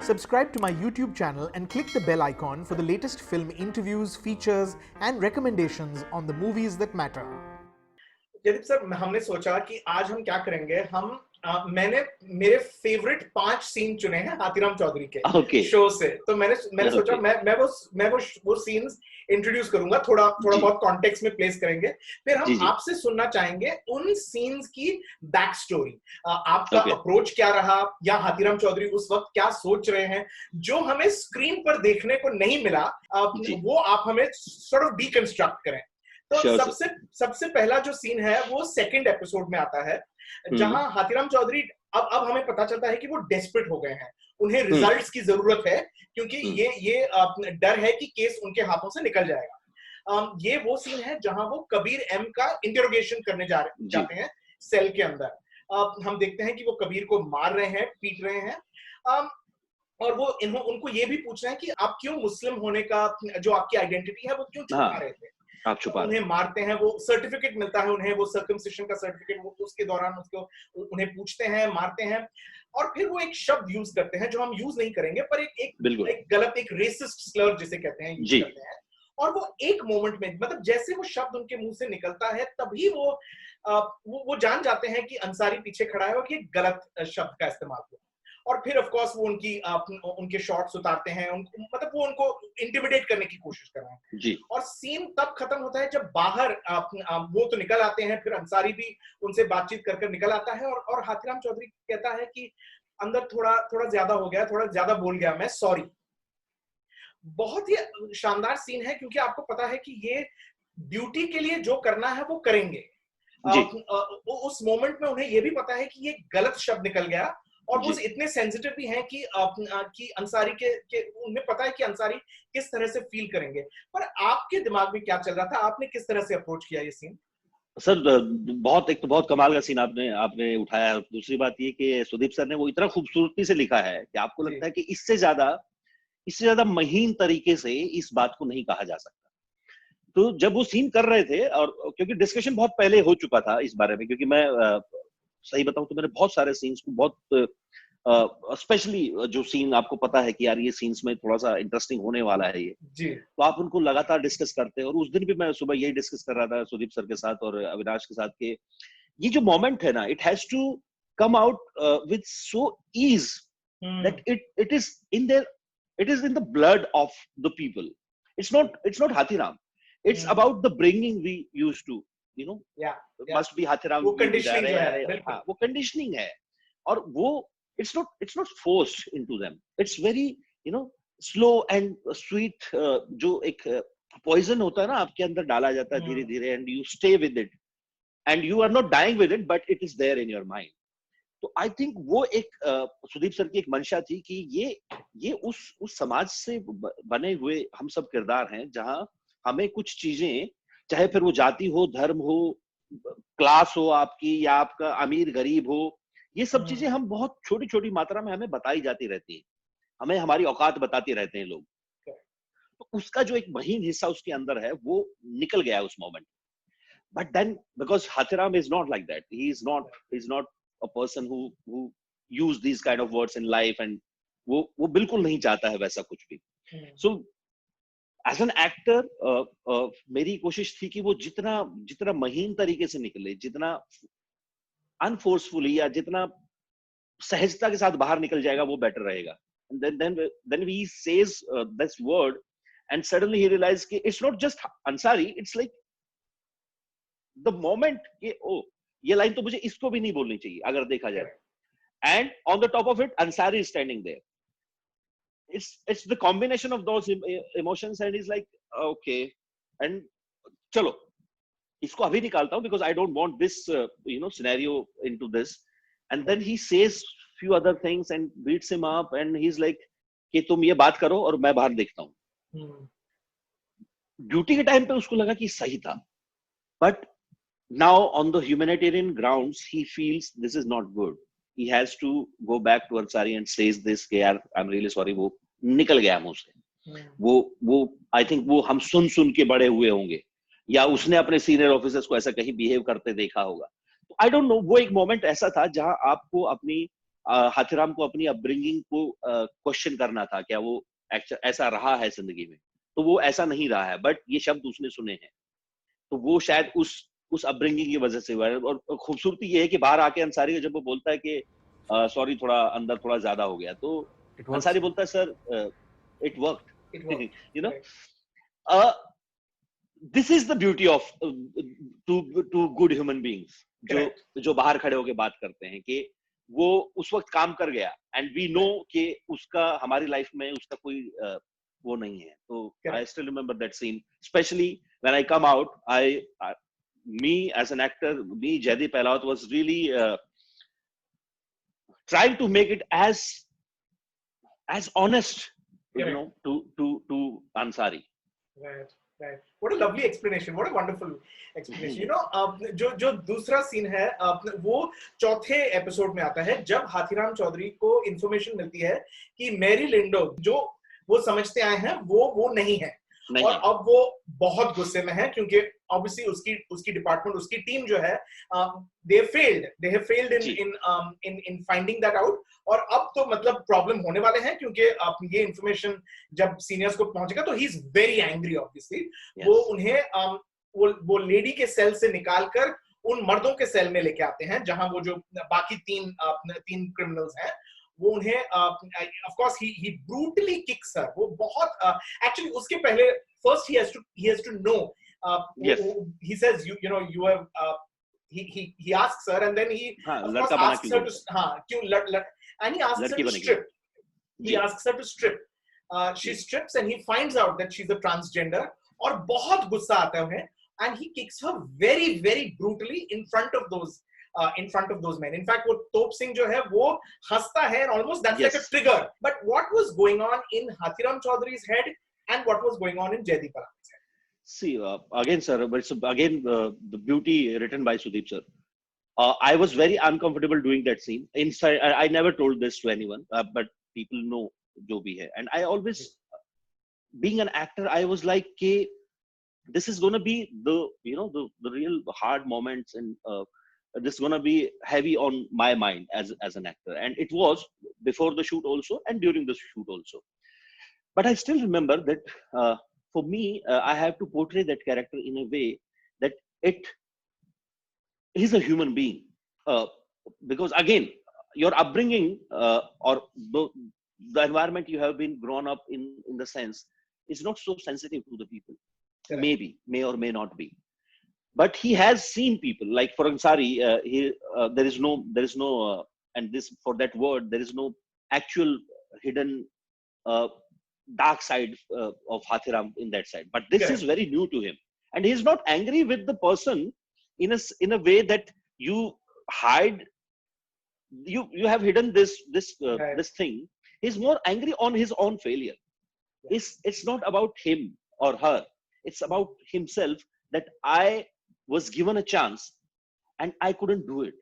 Subscribe to my YouTube channel and click the bell icon for the latest film interviews, features, and recommendations on the movies that matter. Jaideep sir, हमने सोचा कि आज हम क्या करेंगे। मैंने मेरे फेवरेट 5 सीन चुने हैं हाथीराम चौधरी के शो से। तो मैंने सोचा मैं वो सीन्स इंट्रोड्यूस करूंगा, थोड़ा बहुत कॉन्टेक्स्ट में प्लेस करेंगे, फिर हम आपसे सुनना चाहेंगे उन सीन्स की बैक स्टोरी, आपका अप्रोच क्या रहा, या हाथीराम चौधरी उस वक्त क्या सोच रहे हैं जो हमें स्क्रीन पर देखने को नहीं मिला, वो आप हमें सॉर्ट ऑफ डीकंस्ट्रक्ट करें। तो सबसे पहला जो सीन है वो सेकंड एपिसोड में आता है, जहां हाथीराम चौधरी अब हमें पता चलता है कि वो डेस्परेट हो गए हैं, उन्हें रिजल्ट्स की जरूरत है, क्योंकि ये डर है कि केस उनके हाथों से निकल जाएगा। ये वो सीन है जहां वो कबीर एम का इंटरोगेशन करने जाते हैं सेल के अंदर। हम देखते हैं कि वो कबीर को मार रहे हैं, पीट रहे हैं, और वो उनको ये भी पूछ रहे हैं कि आप क्यों मुस्लिम होने का जो आपकी आइडेंटिटी है वो क्यों छुपा रहे थे। उन्हें मारते हैं, वो सर्टिफिकेट मिलता है उन्हें, वो सर्कमसिशन का सर्टिफिकेट, वो उसके दौरान उन्हें पूछते हैं, मारते हैं, और फिर वो एक शब्द यूज करते हैं जो हम यूज नहीं करेंगे, पर एक गलत, एक रेसिस्ट स्लर जिसे कहते हैं, यूज करते हैं। और वो एक मोमेंट में, मतलब जैसे वो शब्द उनके मुंह से निकलता है, तभी वो जान जाते हैं कि अंसारी पीछे खड़ा है और कि गलत शब्द का इस्तेमाल हुआ। और फिर ऑफ कोर्स वो उनके शॉट्स उतारते हैं, मतलब वो उनको इंटिमिडेट करने की कोशिश कर रहे हैं जी। और सीन तब खत्म होता है जब बाहर वो तो निकल आते हैं, फिर अंसारी भी उनसे बातचीत कर निकल आता है, और हाथीराम चौधरी कहता है कि अंदर थोड़ा ज्यादा हो गया, थोड़ा ज्यादा बोल गया मैं, सॉरी। बहुत ही शानदार सीन है, क्योंकि आपको पता है कि ये ड्यूटी के लिए जो करना है वो करेंगे। उस मोमेंट में उन्हें ये भी पता है कि ये गलत शब्द निकल गया, और वो इतने सेंसिटिव भी हैं कि अंसारी के उन्हें पता है कि अंसारी किस तरह से फील करेंगे। पर आपके दिमाग में क्या चल रहा था, आपने किस तरह से अप्रोच किया ये सीन? सर एक तो बहुत कमाल का सीन आपने उठाया है। दूसरी बात ये कि सुदीप सर ने वो इतना खूबसूरती से लिखा है कि आपको लगता है कि इससे ज्यादा महीन तरीके से इस बात को नहीं कहा जा सकता। तो जब वो सीन कर रहे थे, और क्योंकि डिस्कशन बहुत पहले हो चुका था इस बारे में, क्योंकि मैं सही बताऊं तो मैंने बहुत सारे सीन्स को, बहुत स्पेशली जो सीन आपको पता है कि यार ये सीन्स में थोड़ा सा इंटरेस्टिंग होने वाला है ये जी, तो आप उनको लगातार डिस्कस करते हैं। और उस दिन भी मैं सुबह यही डिस्कस कर रहा था सुदीप सर के साथ और अविनाश के साथ के ये जो मोमेंट है ना, it has to come out with so ease that it is in the blood of the people. It's not Hathiram, it's about the bringing we used to, you know, must be Hathiram. वो conditioning है, वो conditioning है, और वो it's not forced into them. It's very, you know, slow and sweet, जो एक poison होता है ना आपके अंदर डाला जाता है धीरे धीरे, and you stay with it and you are not dying with it but it is there in your mind. तो I think वो एक सुदीप सर की एक मंशा थी कि ये उस समाज से बने हुए हम सब किरदार हैं जहां हमें कुछ चीजें, चाहे फिर वो जाति हो, धर्म हो, क्लास हो आपकी, या आपका अमीर गरीब हो, ये सब चीजें हम बहुत छोटी छोटी मात्रा में हमें बताई जाती रहती है, हमें हमारी औकात बताते रहते हैं लोग। तो उसका जो एक महीन हिस्सा उसके अंदर है वो निकल गया उस moment. But then because Hathiram is not like that, he is not a person who use these kind of words in life, and वो बिल्कुल नहीं चाहता है वैसा कुछ भी। सो एज एन एक्टर मेरी कोशिश थी कि वो जितना महीन तरीके से निकले, जितना अनफोर्सफुली या जितना सहजता के साथ बाहर निकल जाएगा वो बेटर रहेगा। then he says this word and suddenly he realizes कि it's not just Ansari, it's like the moment कि ओ ये लाइन तो मुझे इसको भी नहीं बोलनी चाहिए अगर देखा जाए, and on the top of it Ansari is standing there. It's the combination of those emotions and he's like okay, and चलो इसको अभी निकालता हूँ because I don't want this scenario into this, and then he says few other things and beats him up and he's like कि तुम ये बात करो और मैं बाहर देखता हूँ। ड्यूटी के टाइम पे उसको लगा कि सही था, but now on the humanitarian grounds he feels this is not good. He has to go back to Ansari and says this कि यार I'm really sorry, वो निकल गया मुंह से, वो I think वो हम सुन के बड़े हुए होंगे, या उसने अपने सीनियर ऑफिसर्स को ऐसा कहीं बिहेव करते देखा होगा। तो आई डोंट नो, वो एक मोमेंट ऐसा था जहां आपको हाथीराम को अपनी अपब्रिंगिंग को क्वेश्चन करना था, क्या वो ऐसा रहा है जिंदगी में, तो वो ऐसा नहीं रहा है, बट ये शब्द उसने सुने हैं, तो वो शायद उस अपब्रिंगिंग की वजह से हुआ है। और खूबसूरती ये है कि बाहर आके अंसारी को जब वो बोलता है कि सॉरी थोड़ा अंदर थोड़ा ज्यादा हो गया, तो अंसारी बोलता है sir it worked, you know. This is the beauty of two good human beings, जो बाहर खड़े होके बात करते हैं कि वो उस वक्त काम कर गया, एंड वी नो कि उसका हमारी लाइफ में उसका कोई वो नहीं है। तो I still remember that scene, specially when I come out, me as an actor, me Jaideep Ahlawat was really trying to make it as honest, you know, to Ansari. Right. What a lovely explanation. What a wonderful explanation. You know, जो दूसरा scene है वो चौथे episode में आता है, जब हाथीराम चौधरी को इंफॉर्मेशन मिलती है कि मैरी लिंडो जो वो समझते आए हैं वो नहीं है, और अब वो बहुत गुस्से में है क्योंकि ऑब्वियसली उसकी डिपार्टमेंट, उसकी टीम जो है they have failed in finding that out, और अब तो मतलब प्रॉब्लम होने वाले हैं क्योंकि ये इंफॉर्मेशन जब सीनियर्स को पहुंचेगा तो he is very angry obviously. वो उन्हें वो लेडी के सेल से निकालकर उन मर्दों के सेल में लेके आते हैं जहां वो जो बाकी तीन क्रिमिनल्स हैं, वो उन्हें of course he brutally kicks her। वो बहुत actually उसके पहले first he has to know, yes. he says you know you have he asks her and then he of course asks her to क्यों and he asks her to strip, asks her to strip, she strips and he finds out that she's a transgender, और बहुत गुस्सा आता है उन्हें, and he kicks her very very brutally in front of those men. In fact, वो तोप सिंह जो है वो हंसता है, and almost that's like a trigger. But what was going on in Hathiram Chaudhary's head and what was going on in Jaideep Ahlawat's head? See, again, sir, but it's again the beauty written by Sudeep sir. I was very uncomfortable doing that scene. Inside, I never told this to anyone, but people know jo bhi hai. And I always, being an actor, I was like, this is going to be the real hard moments, and this is going to be heavy on my mind as an actor. And it was before the shoot also and during the shoot also. But I still remember that for me, I have to portray that character in a way that he's a human being. Because again, your upbringing or the environment you have been grown up in the sense is not so sensitive to the people. Correct. Maybe, may or may not be. But he has seen people, like for Ansari, there is no, and this, for that word, there is no actual hidden dark side of Hathiram in that side. But this is very new to him, and he is not angry with the person in a way that you hide. You have hidden this thing. He's more angry on his own failure. It's not about him or her. It's about himself, that I was given a chance and I couldn't do it.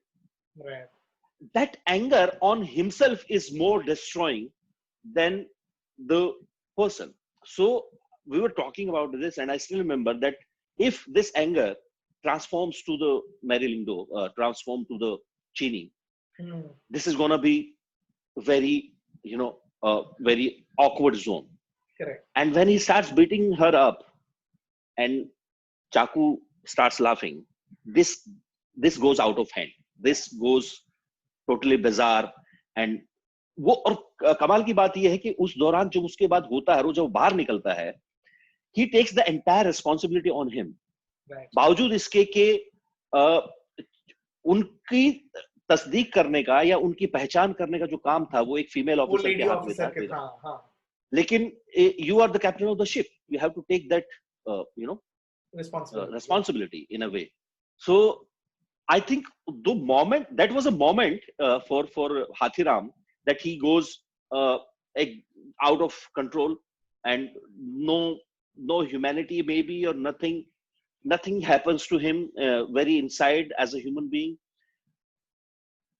Right. That anger on himself is more destroying than the person. So we were talking about this, and I still remember that if this anger transforms to the Mary Lindo, transform to the Chini, this is gonna be very, very awkward zone. Correct. And when he starts beating her up, and Chaku starts laughing, this goes out of hand. This goes totally bizarre. And वो, और कमाल की बात ये है कि उस दौरान जो उसके बाद होता है, वो जब बाहर निकलता है, he takes the entire responsibility on him. Right. बावजूद इसके कि उनकी तस्दीक करने का या उनकी पहचान करने का जो काम था वो एक फीमेल ऑफिसर के हाथ में था, लेकिन you are the captain of the ship, you have to take that responsibility in a way. So I think that was a moment for Hathiram, that he goes out of control, and no humanity maybe, or nothing happens to him very inside as a human being.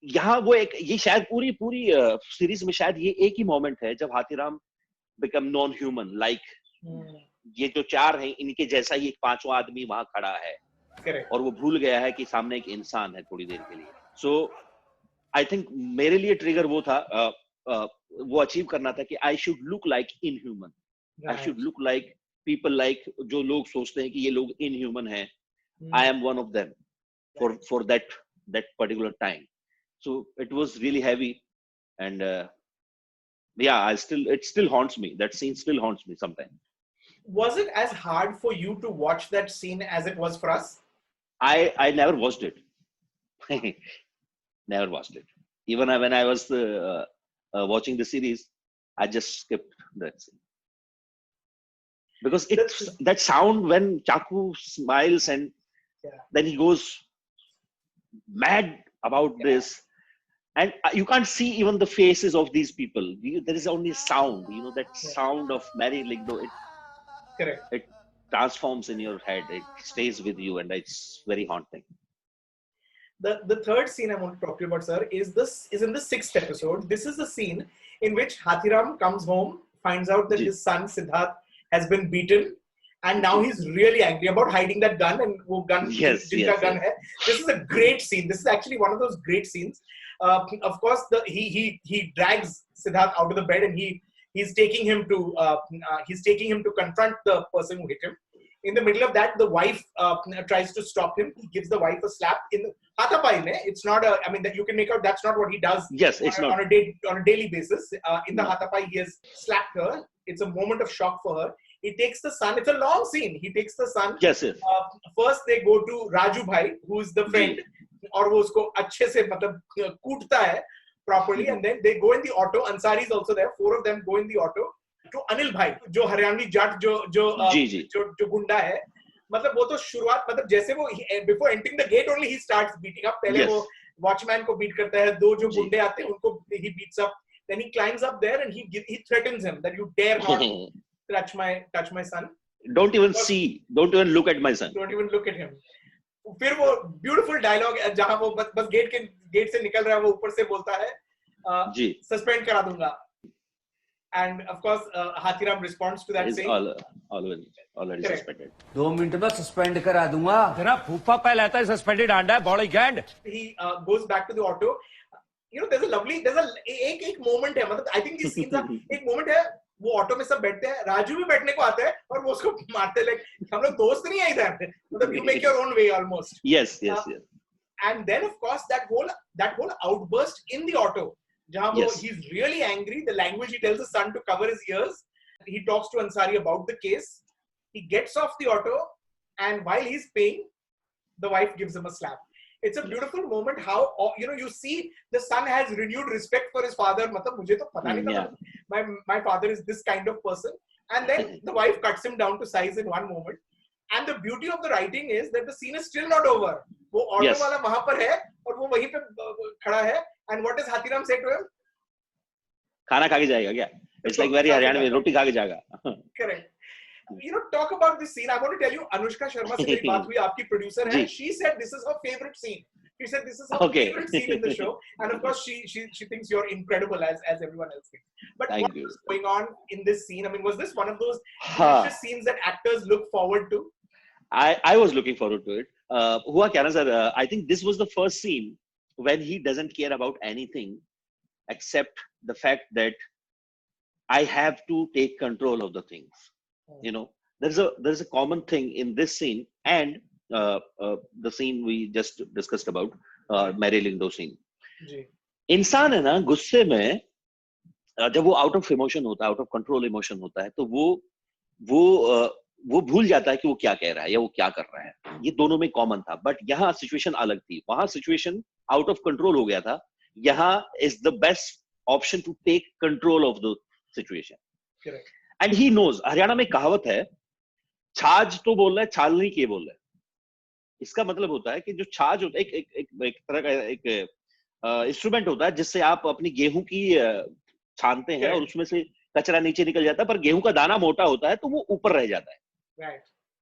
यहाँ वो ये शायद पूरी series में शायद ये एक ही moment है जब हाथीराम become non-human, like ये जो चार हैं इनके जैसा ही एक पांचवा आदमी वहां खड़ा है। Correct. और वो भूल गया है कि सामने एक इंसान है थोड़ी देर के लिए। So आई थिंक मेरे लिए ट्रिगर वो था, वो अचीव करना था कि I should look like inhuman, I should look like people, like जो लोग सोचते हैं कि ये लोग इनह्यूमन हैं, I am one of them for that particular time. So it was really heavy, and yeah, it still haunts me. That scene still haunts me sometimes. Was it as hard for you to watch that scene as it was for us? I never watched it. Never watched it. Even when I was watching the series, I just skipped that scene. Because that sound when Chaku smiles and then he goes mad about this, and you can't see even the faces of these people. There is only sound, that sound of Mary Ligdo. It transforms in your head. It stays with you, and it's very haunting. The third scene I want to talk to you about, sir, is in the 6th episode. This is the scene in which Hathiram comes home, finds out that his son Siddharth has been beaten, and now he's really angry about hiding that gun, and wo gun, jinka gun hai. This is a great scene. This is actually one of those great scenes. Of course, he drags Siddharth out of the bed, and he's taking him to confront the person who hit him. In the middle of that, the wife tries to stop him. He gives the wife a slap in the hatapai. It's not a. I mean, that you can make out that's not what he does. Yes, it's not on a daily basis. In the hatapai, he has slapped her. It's a moment of shock for her. He takes the son. It's a long scene. He takes the son. Yes. First, they go to Raju Bhai, who is the friend, और वो उसको अच्छे से मतलब कूटता है properly, and then they go in the auto. Ansari is also there. 4 of them go in the auto to Anil Bhai, जो हरियाणवी जाट जो गुंडा है. मतलब वो तो शुरुआत मतलब जैसे वो before entering the gate only he starts beating up. पहले वो watchman को beat करता है. 2 जो गुंडे आते हैं उनको he beats up. Then he climbs up there and he threatens him that you dare not touch my son. Don't even look at my son. Don't even look at him. फिर वो beautiful dialogue जहाँ वो बस gate से निकल रहा है, वो ऊपर से बोलता है सस्पेंड करा दूंगा. And of course, Hathiram responds to that saying, already suspended. 2 minute में सस्पेंड करा दूंगा. तेरा फूफा पहले आता है सस्पेंडेड आंडा है body गैंड. He goes back to the auto. There's एक moment है, मतलब I think these scenes are एक moment है, वो ऑटो में सब बैठते हैं, राजू भी बैठने को आता है और वो उसको मारते हैं, like हम लोग दोस्त नहीं है इधर, मतलब you make your own way almost. Yes. And then of course that whole outburst in the auto, जहाँ वो he's really angry, the language he tells his son to cover his ears. He talks to Ansari about the case. He gets off the auto, and while he's paying, the wife gives him a slap. It's a beautiful moment how you see the son has renewed respect for his father. मतलब मुझे तो पता नहीं था my father is this kind of person, and then the wife cuts him down to size in one moment. And the beauty of the writing is that the scene is still not over. वो auto वाला वहाँ पर है और वो वहीं पे खड़ा है. And what does Hathiram say to him? खाना खा के जाएगा क्या? It's like very हरियाणा में रोटी खा के जाएगा. Correct. Talk about this scene. I want to tell you, Anushka Sharma से मेरी बात हुई, आपकी producer है. She said this is her favorite scene. She said this is her favorite scene in the show, and of course she thinks you're incredible as everyone else thinks. But what was going on in this scene? I mean, was this one of those scenes that actors look forward to? I was looking forward to it. हुआ क्या ना sir? I think this was the first scene when he doesn't care about anything except the fact that I have to take control of the things. There's a common thing in this scene and the scene we just discussed about, Mary Ligdo scene. इंसान है ना गुस्से में जब वो out of emotion होता है, out of control emotion होता है, तो वो भूल जाता है कि वो क्या कह रहा है या वो क्या कर रहा है. ये दोनों में कॉमन था, बट यहाँ सिचुएशन अलग थी. वहां सिचुएशन आउट ऑफ कंट्रोल हो गया था. यहाँ is the best option to take control of the situation. And he knows. Haryana में कहावत है, छाछ तो बोल रहा है, छालनी के बोल रहा है. इसका मतलब होता है कि जो छाछ होता है एक तरह का एक इंस्ट्रूमेंट होता है जिससे आप अपनी गेहूं की छानते हैं और उसमें से कचरा नीचे निकल जाता है, पर गेहूं का दाना मोटा होता है तो वो ऊपर रह जाता है.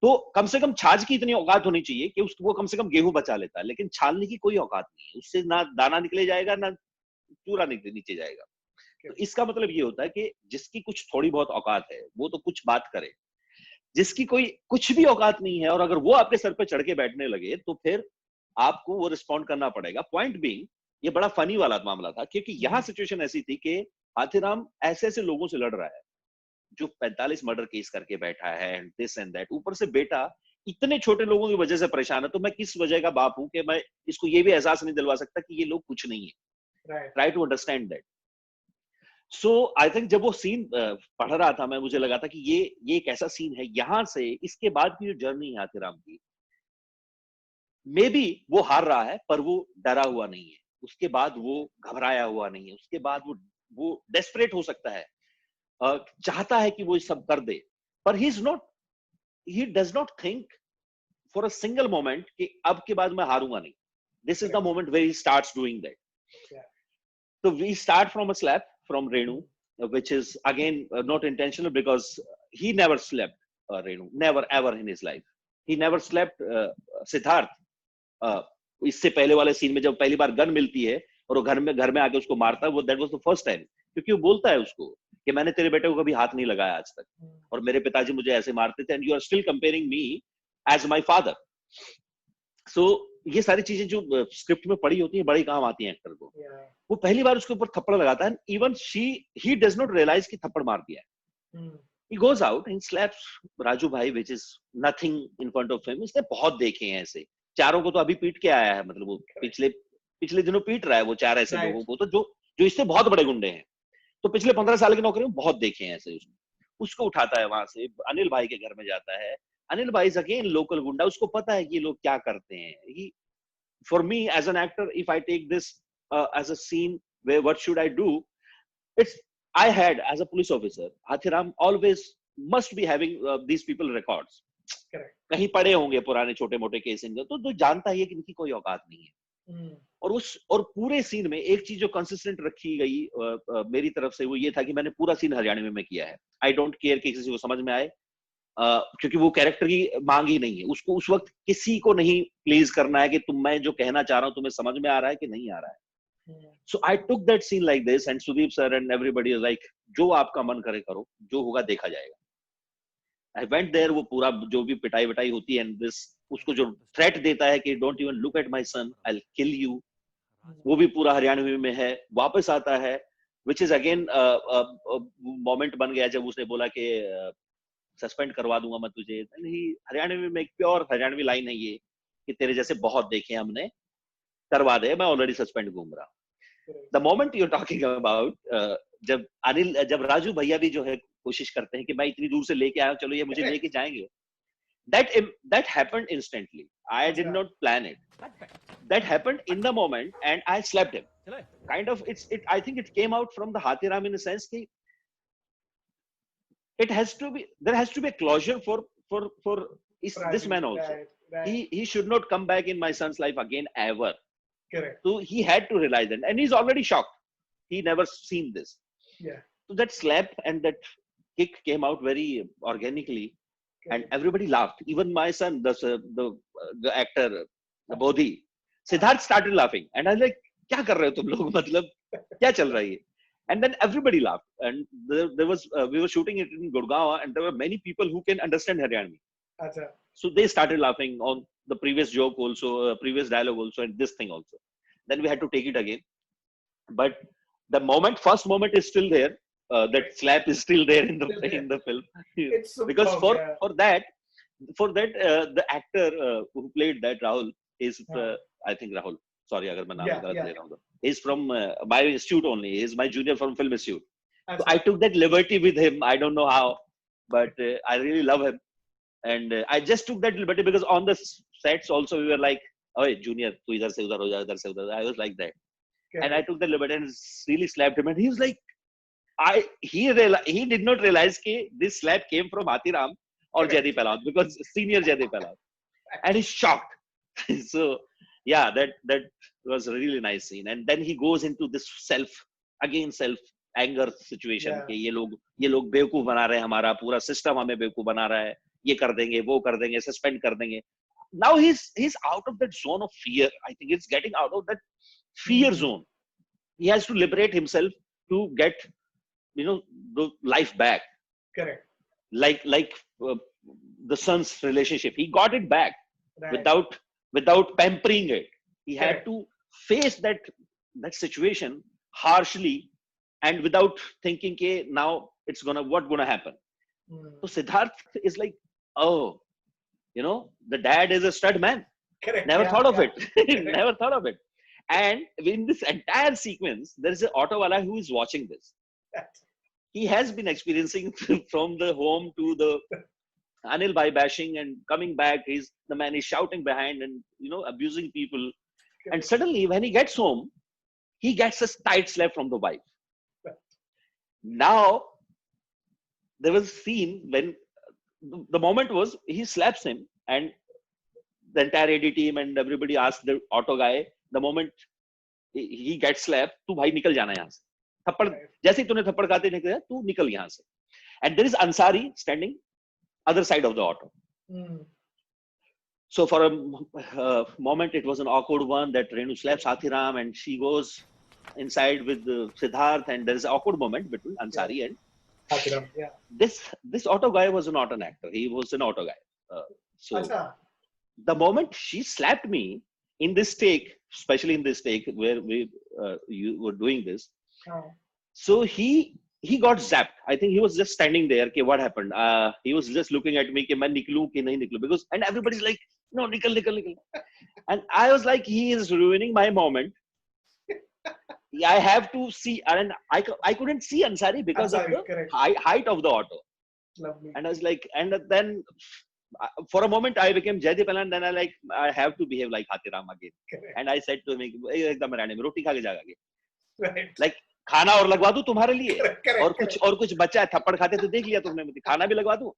तो कम से कम छाछ की इतनी औकात होनी चाहिए कि वो कम से कम गेहूं बचा लेता है, लेकिन छालने की कोई औकात नहीं है. उससे ना दाना निकले जाएगा ना पूरा नीचे जाएगा. तो इसका मतलब ये होता है कि जिसकी कुछ थोड़ी बहुत औकात है वो तो कुछ बात करे, जिसकी कोई कुछ भी औकात नहीं है और अगर वो आपके सर पे चढ़ के बैठने लगे तो फिर आपको वो रिस्पॉन्ड करना पड़ेगा. पॉइंट बीइंग ये बड़ा फनी वाला मामला था, क्योंकि यहाँ सिचुएशन ऐसी थी कि हाथीराम ऐसे ऐसे लोगों से लड़ रहा है जो 45 मर्डर केस करके बैठा है, एंड दिस एंड दैट, ऊपर से बेटा इतने छोटे लोगों की वजह से परेशान है, तो मैं किस वजह का बाप हूं कि मैं इसको ये भी एहसास नहीं दिलवा सकता कि ये लोग कुछ नहीं है। Try to understand that. So I think जब वो सीन पढ़ रहा था मैं, मुझे लगा था कि ये एक ऐसा सीन है, यहां से इसके बाद की जो जर्नी है हाथीराम की, मे बी वो हार रहा है पर वो डरा हुआ नहीं है, उसके बाद वो घबराया हुआ नहीं है, उसके बाद वो डेस्परेट हो सकता है, चाहता है कि वो सब कर दे, पर ही is not, he does not think for a single moment कि अब के बाद मैं हारूंगा नहीं. This is the moment where he starts doing that. Yeah. So we start from a slap from Renu, which is again not intentional because he never slept, Renu, never ever in his life. He never slept. Siddharth, इससे पहले वाले scene में जब पहली बार gun मिलती है और वो घर में आके उसको मारता है, वो that was the first time, क्योंकि वो बोलता है उसको कि मैंने तेरे बेटे को कभी हाथ नहीं लगाया आज तक, और मेरे पिताजी मुझे ऐसे मारते थे, and you are still comparing me as my father. So ये सारी चीजें जो स्क्रिप्ट में पड़ी होती है बड़ी काम आती हैं एक्टर को. वो पहली बार उसके ऊपर थप्पड़ लगाता है, even he does not realise कि थप्पड़ मार दिया है. He goes out and slaps Raju भाई, which is nothing in front of him. इसने बहुत देखे हैं ऐसे, चारों को तो अभी पीट के आया है, मतलब वो पिछले दिनों पीट रहा है वो चार ऐसे लोगों को, तो जो इससे बहुत बड़े गुंडे हैं, तो पिछले 15 साल की नौकरी में बहुत देखे हैं ऐसे. उसको उठाता है, वहां से अनिल भाई के घर में जाता है. अनिल भाई इज अगेन लोकल गुंडा, उसको पता है कि ये लोग क्या करते हैं. For me as an actor, if I take this as a scene where what should I do, it's I had as a police officer, Hathiram always must be having these people records. Correct. कहीं पड़े होंगे पुराने छोटे मोटे case इनके, तो जानता है कि इनकी कोई औकात नहीं है. और पूरे सीन में एक चीज जो कंसिस्टेंट रखी गई मेरी तरफ से, वो ये था कि मैंने पूरा सीन हरियाणवी में किया है. आई डोंट केयर कि किसी को समझ में आए, क्योंकि वो कैरेक्टर की मांग ही नहीं है. उसको उस वक्त किसी को नहीं प्लीज करना है कि मैं जो कहना चाह रहा हूं तुम्हें समझ में आ रहा है कि नहीं आ रहा है. So I took that scene like this, and Sudeep sir and everybody is like, जो आपका मन करे करो, जो होगा देखा जाएगा. I went there, वो पूरा जो भी पिटाई विटाई होती है, and this उसको जो threat देता है कि don't even look at my son, I'll kill you, वो भी पूरा हरियाणवी में है. वापस आता है, which is again moment बन गया जब उसने बोला कि सस्पेंड करवा दूंगा मैं तुझे. हरियाणवी में एक प्योर हरियाणवी लाइन है ये कि तेरे जैसे बहुत देखे हमने, करवा दे, मैं ऑलरेडी सस्पेंड घूम रहा. The moment you talking about, जब राजू भैया भी जो है कोशिश करते हैं कि मैं इतनी दूर से लेके आया, चलो ये मुझे लेके जाएंगे, that happened instantly. I did not plan it. That happened in the moment, and I slapped him. Kind of, I think it came out from the Hathiram in a sense that there has to be a closure for this man also. Right. He should not come back in my son's life again ever. Correct. So he had to realize that, and he's already shocked. He never seen this. Yeah. So that slap and that kick came out very organically, and everybody laughed. Even my son, the actor, the Bodhi, Siddharth started laughing, and I was like, "क्या कर रहे हो तुम लोग? मतलब क्या चल रहा है?" And then everybody laughed, and there was we were shooting it in Gurgaon, and there were many people who can understand Haryanvi. Achha. So they started laughing on the previous joke also, previous dialogue also, and this thing also. Then we had to take it again. But the first moment is still there. That slap is still there in the film. It's superb, because for that, the actor who played that, Rahul, is I think Rahul. Sorry, agar main naam galat le raha hu. He's from my institute only. He's my junior from Film Institute. So I took that liberty with him. I don't know how, but I really love him. And I just took that liberty because on the sets also we were like, "Oh, junior, tu idhar se udhar ho ja, idhar se udhar." I was like that, and I took the liberty and really slapped him. And he was like, he did not realize that this slap came from Hathiram or Jaideep Ahlawat, because senior Jaideep Ahlawat, and he's shocked. So yeah, that was a really nice scene. And then he goes into this self anger situation कि ये लोग बेवकूफ बना रहे हैं, हमारा पूरा system हमें बेवकूफ बना रहा है, ये कर देंगे, वो कर देंगे, सस्पेंड कर देंगे. Now he's out of that zone of fear. I think it's getting out of that fear zone. He has to liberate himself to get, the life back. Correct. Like the son's relationship, he got it back without pampering it. He had to face that that situation harshly and without thinking, okay, now what's gonna happen. So Siddharth is like, oh, the dad is a stud man. Correct. Never thought of it. Never thought of it. And in this entire sequence, there is an auto wala who is watching this. He has been experiencing from the home to the Anil Bhai bashing and coming back. The man is shouting behind and, abusing people. And suddenly when he gets home, he gets a tight slap from the wife. Now, there was a scene when the moment was he slaps him, and the entire AD team and everybody asked the auto guy, the moment he gets slapped, tu bhai nikal jana yahan se. Thappad, jaise hi tune thappad khate nikal, tu nikal yahan se. And there is Ansari standing other side of the auto. So for a moment, it was an awkward one that Renu slaps Hathiram and she goes inside with Siddharth, and there is an awkward moment between Ansari and Hathiram. Yeah. This auto guy was not an actor. He was an auto guy. The moment she slapped me in this take, especially in this take where you were doing this, so he got zapped. I think he was just standing there. Okay, what happened? He was just looking at me. Ke main niklu ki nahi niklu? Because and everybody's like, no, nikal. And I was like, he is ruining my moment. I have to see, and I couldn't see Ansari because of the height of the auto. Lovely. And I was like, and then for a moment I became Jaideep, and then I have to behave like Hathiram again. Correct. And I said to him, एकदम रहने में रोटी खा के जाएगा. Right. Like खाना और लगवा दूं तुम्हारे लिए, Correct. और कुछ बच्चा है थप्पड़ खाते तो देख लिया तुमने, खाना भी लगवा दूं.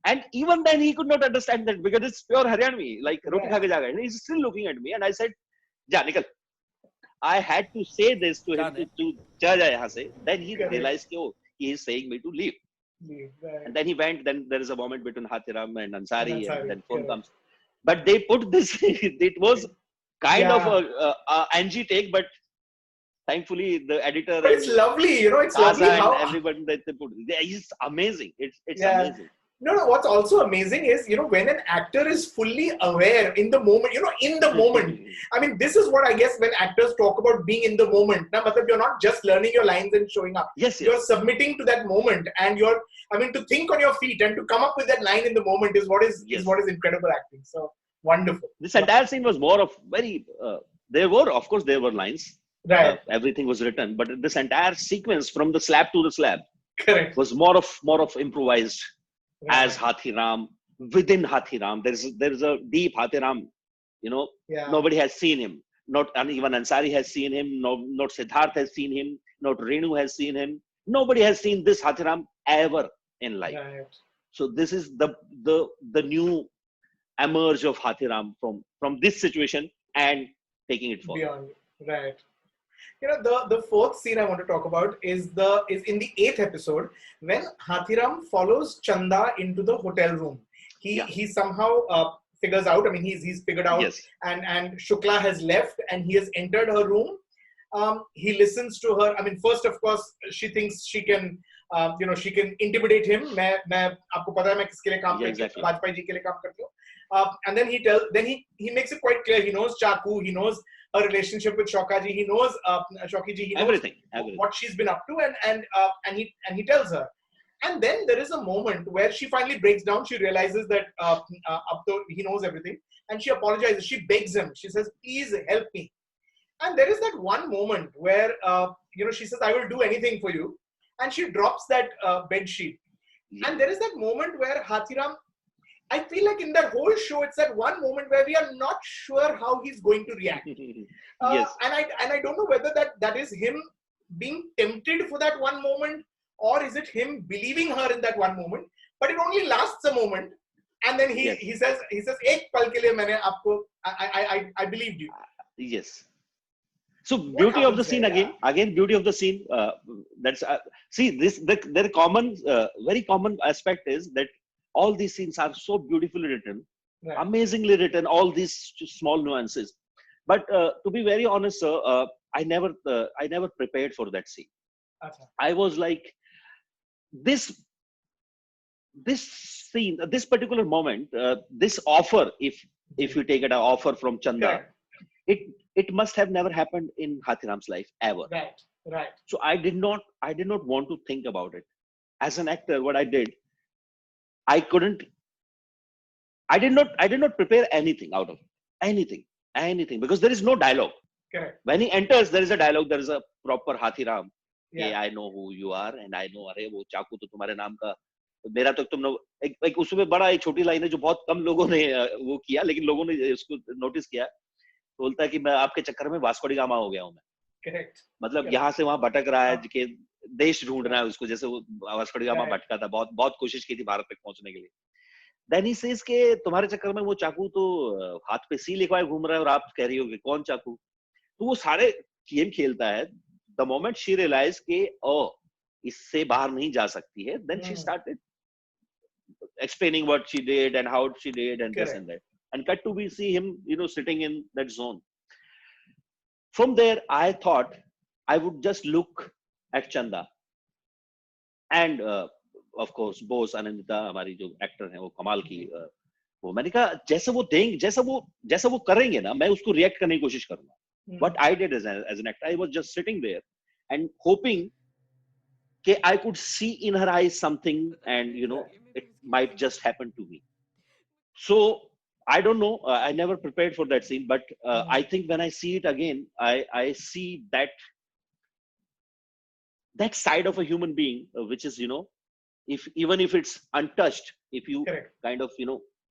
And even then he could not understand that because it's pure Haryanvi, like roti kha ke jaga. And he's still looking at me, and I said, "Ja, nikal." I had to say this to him to ja yahan se. Then he realized, oh, he is saying me to leave. Right. And then he went. Then there is a moment between Hathiram and Ansari, and then phone comes. But they put this. It was kind of a Angie take, but thankfully the editor. But it's lovely, it's lovely how everybody that they put. It's amazing. It's amazing. No, what's also amazing is, when an actor is fully aware in the moment, in the moment. I mean, this is what I guess when actors talk about being in the moment. Now, you're not just learning your lines and showing up. Yes. You're submitting to that moment, and to think on your feet and to come up with that line in the moment is what is incredible acting. So wonderful. This entire scene was more of very, there were lines. Right. Everything was written, but this entire sequence from the slab to the slab Correct. was more of improvised. Right. As Hathiram, within Hathiram, there is a deep Hathiram. Nobody has seen him. Not even Ansari has seen him. Not Siddharth has seen him. Not Renu has seen him. Nobody has seen this Hathiram ever in life. Right. So this is the new emerge of Hathiram from this situation and taking it forward. Beyond, right. The fourth scene I want to talk about is in the 8th episode when Hathiram follows Chanda into the hotel room. He somehow figures out. I mean, he's figured out. Yes. And Shukla has left and he has entered her room. He listens to her. I mean, first of course she thinks she can she can intimidate him. मैं आपको पता है मैं किसके लिए काम करती हूँ, वाजपेयी जी के लिए काम करती हूँ. And then he makes it quite clear. He knows Chaku. He knows her relationship with Shauka ji. He knows Shauki ji. He knows everything. What she's been up to, and he tells her. And then there is a moment where she finally breaks down. She realizes that he knows everything, and she apologizes. She begs him. She says, "Please help me." And there is that one moment where she says, "I will do anything for you," and she drops that bed sheet. Yeah. And there is that moment where Hathiram, I feel like in that whole show, it's that one moment where we are not sure how he's going to react. Yes. And I don't know whether that is him being tempted for that one moment, or is it him believing her in that one moment? But it only lasts a moment, and then he says, "Ek pal ke liye maine aapko, I believed you." Yes. So beauty of the scene again beauty of the scene. That's the common, very common aspect is that all these scenes are so beautifully written, right. Amazingly written. All these small nuances. But to be very honest, sir, I never prepared for that scene. Okay. I was like, this scene, this particular moment, this offer, if you take it an offer from Chanda, okay. it must have never happened in Hathiram's life ever. Right. So I did not want to think about it. As an actor, what I did, I did not prepare anything out of it. Anything, because there is no dialogue. Correct. When he enters, there is a dialogue, there is a proper Hathiram. Yeah. I know who you are and I know, अरे वो चाकू तो तुम्हारे नाम का, मेरा तो तुम लोग एक उसमें बड़ा एक छोटी लाइन है जो बहुत कम लोगों ने वो किया, लेकिन लोगों ने उसको नोटिस किया. बोलता है कि मैं आपके चक्कर में वास्को डी गामा हो गया हूं मैं. Correct. मतलब यहाँ से वहां भटक रहा है कि देश ढूंढ रहा है उसको, जैसे वो वास्को डी गामा भटका था, बहुत कोशिश की थी भारत तक पहुंचने के लिए. Then he says के तुम्हारे चक्कर में वो चाकू तो हाथ पे सी लिखवाए घूम रहा है और आप कह रही हो कि कौन चाकू. तो वो सारे गेम खेलता है. The moment she realized के इससे बाहर नहीं जा सकती है, then she started explaining what she did and how she did and this and that. And cut to we see him, sitting in that zone. From there, I thought I would just look at Chanda and of course boss Anandita, हमारी जो actor है वो कमाल की. वो मैंने कहा जैसा वो करेंगे ना, मैं उसको रिएक्ट करने की कोशिश करूंगा. What I did as an actor, I was just sitting there and hoping that I could see in her eyes something, and it might just happen to me. So I don't know. I never prepared for that scene, but I think when I see it again, I see that side of a human being, which is even if it's untouched, if you kind of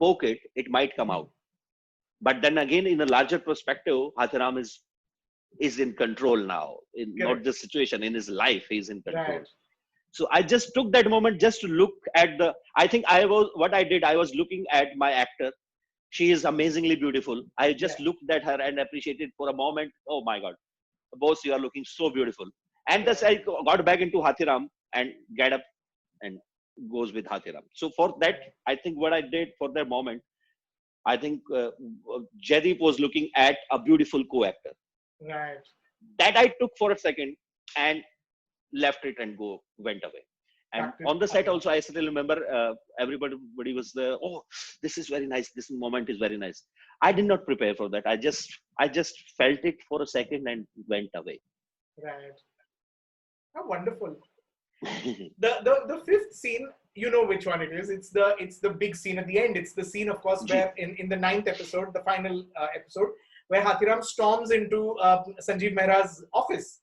poke it, it might come out. But then again, in a larger perspective, Hathiram is in control now. In not the situation, in his life, he's in control. Right. So I just took that moment just to look at I was looking at my actor. She is amazingly beautiful. I just looked at her and appreciated for a moment. Oh my God, boss, you are looking so beautiful. And thus I got back into Hathiram and get up and goes with Hathiram. So for that, I think what I did for that moment, I think Jaideep was looking at a beautiful co-actor. Right. That I took for a second and left it and went away. And on the set also, I still remember everybody was there. Oh, this is very nice. This moment is very nice. I did not prepare for that. I just felt it for a second and went away. Right. How wonderful. The fifth scene, you know which one it is. It's the big scene at the end. It's the scene, of course, where in the 9th episode, the final episode, where Hathiram storms into Sanjeev Mehra's office.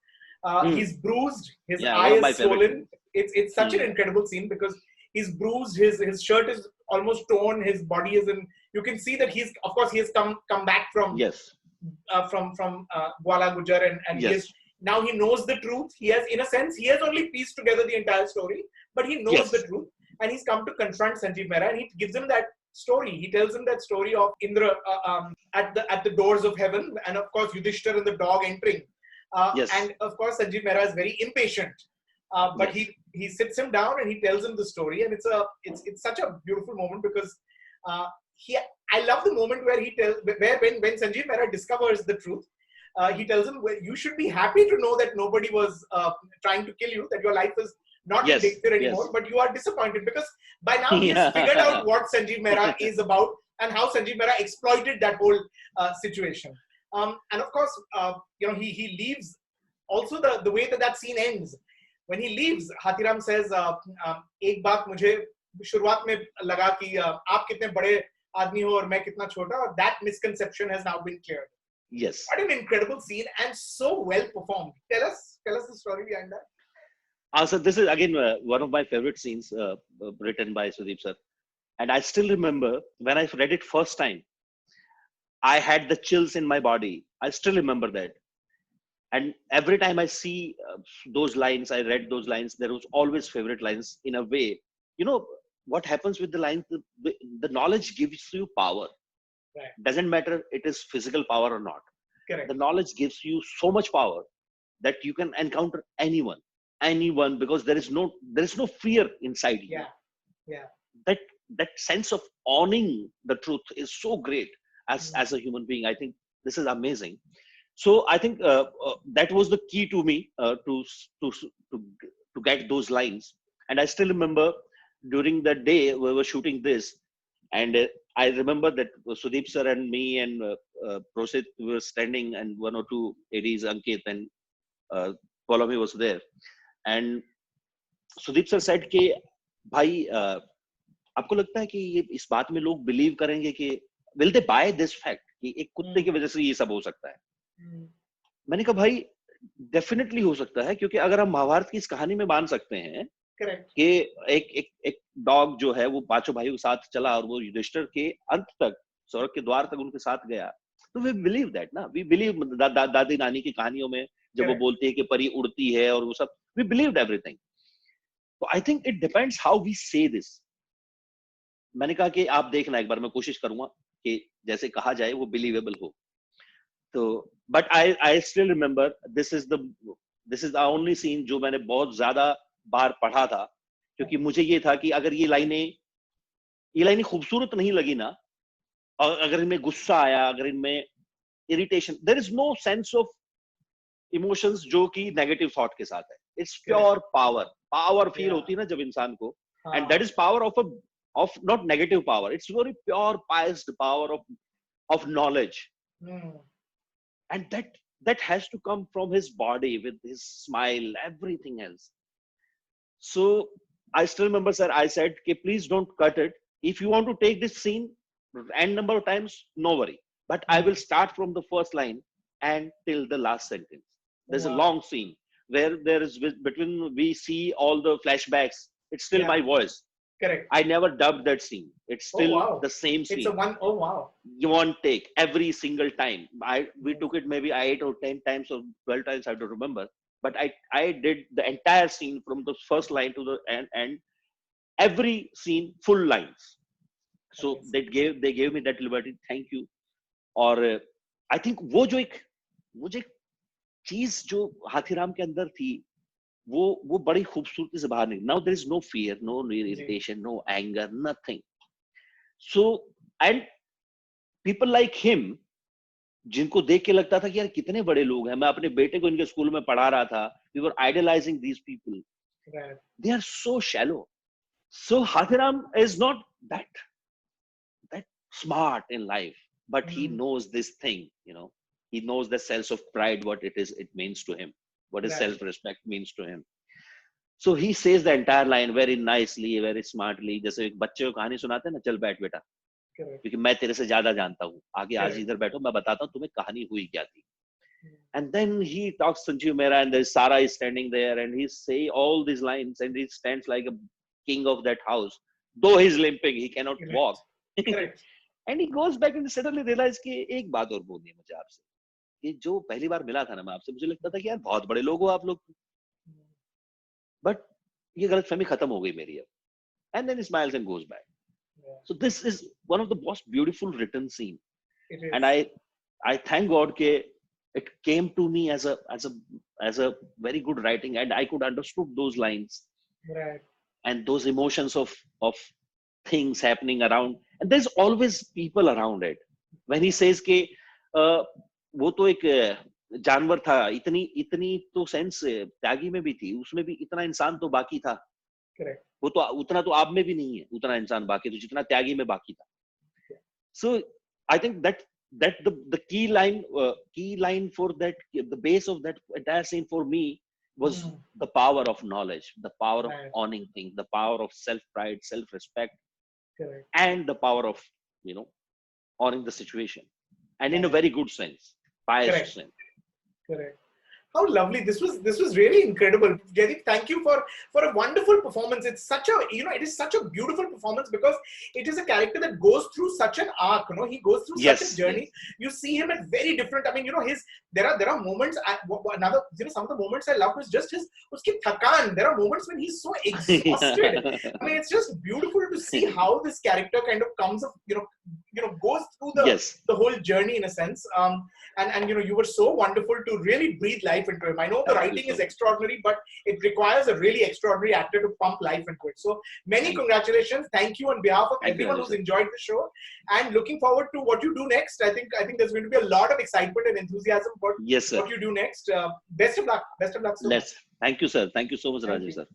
He's bruised, his eye is swollen. It's such an incredible scene because he's bruised, his shirt is almost torn, his body is in. You can see that he has come back from Gwala Gujar and now he knows the truth. He has only pieced together the entire story, but he knows the truth, and he's come to confront Sanjeev Mehra, and he gives him that story. He tells him that story of Indra at the doors of heaven, and of course Yudhishthir and the dog entering. And of course Sanjeev Mehra is very impatient, but he sits him down and he tells him the story, and it's such a beautiful moment because I love the moment where when Sanjeev Mehra discovers the truth. He tells him, well, you should be happy to know that nobody was trying to kill you, that your life is not in danger anymore, but you are disappointed because by now he has figured out what Sanjeev Mehra is about and how Sanjeev Mehra exploited that whole situation. And of course, he leaves. Also, the way that scene ends, when he leaves, Hathiram says, "एक बात मुझे शुरुआत में लगा कि आप कितने बड़े आदमी हो और मैं कितना छोटा," और that misconception has now been cleared. Yes. What an incredible scene and so well performed. Tell us the story behind that. So this is again one of my favorite scenes written by Sudeep sir. And I still remember when I read it first time, I had the chills in my body. I still remember that. And every time I see those lines, I read those lines, there was always favorite lines in a way. What happens with the lines, the knowledge gives you power. Right. Doesn't matter it is physical power or not. Correct. The knowledge gives you so much power that you can encounter anyone, because there is no fear inside you. That sense of owning the truth is so great as a human being. I think this is amazing. So I think that was the key to me to get those lines. And I still remember during the day we were shooting this, and I remember that Sudeep sir and me and Prosit were standing, and one or two ADs, Ankit and Polomi was there. And Sudeep sir said कि भाई आपको लगता है कि ये इस बात में लोग बिलीव करेंगे कि will they buy this fact कि एक कुत्ते की वजह से ये सब हो सकता है? मैंने कहा भाई डेफिनेटली हो सकता है, क्योंकि अगर हम महाभारत की इस कहानी में मान सकते हैं कि एक डॉग जो है वो पांचों भाइयों के साथ चला और वो युधिष्ठिर के अंत तक, स्वर्ग के द्वार तक उनके साथ गया, तो वी बिलीव दैट ना, वी बिलीव दादी नानी की कहानियों में जब वो बोलती है कि परी उड़ती है और वो सब, वी बिलीव्ड एवरीथिंग. तो I think it depends how we say this. मैंने कहा कि आप देखना, एक बार मैं कोशिश करूंगा कि जैसे कहा जाए वो बिलीवेबल हो. तो but I still remember this is the only seen जो मैंने बहुत ज्यादा बार पढ़ा था, क्योंकि मुझे ये था कि अगर ये लाइनें खूबसूरत नहीं लगी ना, और अगर इनमें गुस्सा आया, अगर इनमें irritation, there is no sense of emotions जो कि नेगेटिव थॉट के साथ है. इट्स प्योर पावर फील होती है ना जब इंसान को, and that is power of not negative power, it's very pure pious power of knowledge. And that has to come from his body with his smile, everything else. So I still remember, sir, I said, okay, please don't cut it. If you want to take this scene n number of times, no worry, but I will start from the first line and till the last sentence. There's a long scene where there is between, we see all the flashbacks, it's still my voice. Correct. I never dubbed that scene. It's still the same scene. It's a one. Oh wow! You won't take every single time. We took it maybe 8 or 10 times or 12 times. I don't remember. But I did the entire scene from the first line to the end. Every scene, full lines. So they gave me that liberty. Thank you. और I think वो जो एक चीज जो हाथीराम के अंदर थी, वो बड़ी खूबसूरती से बाहर निकली. Now there is no fear, no irritation, no anger, nothing. So and people like him, जिनको देख के लगता था कि यार कितने बड़े लोग हैं. मैं अपने बेटे को इनके स्कूल में पढ़ा रहा था. We were idealising these people. They are so shallow. So Hathiram is not that smart in life, but he knows this thing, he knows the sense of pride, what it means to him, what is self-respect means to him. So he says the entire line very nicely, very smartly. जैसे एक बच्चे को कहानी सुनाते हैं ना, चल बैठ बेटा, क्योंकि मैं तेरे से ज्यादा जानता हूँ, आगे आज इधर बैठो, मैं बताता हूँ तुम्हें कहानी हुई क्या थी. And then he talks Sanjeev Mehra, and there's Sara is standing there, and he say all these lines, and he stands like a king of that house, though he's limping, he cannot walk. And he goes back and suddenly realize कि एक बात और बोलनी है मुझे आपसे, कि जो पहली बार मिला था ना मैं आपसे, मुझे लगता था कि यार बहुत बड़े लोग हो आप लोग, बट ये गलतफहमी खत्म हो गई मेरी अब. And then he smiles and goes back. So this is one of the most beautiful written scene, and I thank God कि it came to me as a very good writing, and I could understood those lines, and those emotions of things happening around, and there's always people around it. When he says कि वो तो एक जानवर था, इतनी तो sense त्यागी में भी थी, उसमें भी इतना इंसान तो बाकी था. वो तो उतना तो आप में भी नहीं है, उतना इंसान बाकी तो जितना त्यागी में बाकी था. So I think that the key line for that, the base of that entire scene for me was the power of knowledge, the power of owning things, the power of self-pride, self-respect, and the power of owning the situation, and in a very good sense, pious sense. Correct. How lovely. This was really incredible. Jaideep, thank you for a wonderful performance. It's such a, it is such a beautiful performance because it is a character that goes through such an arc, he goes through such a journey. You see him at very different, there are moments, some of the moments I love is just uski thakan. There are moments when he's so exhausted. It's just beautiful to see how this character kind of comes up, goes through the whole journey in a sense. And you were so wonderful to really breathe life into him. I know the writing is extraordinary, but it requires a really extraordinary actor to pump life into it. So many congratulations. Thank you on behalf of everyone who's enjoyed the show, and looking forward to what you do next. I think there's going to be a lot of excitement and enthusiasm for what you do next. Best of luck. Best of luck. Thank you, sir. Thank you so much, Rajesh, sir.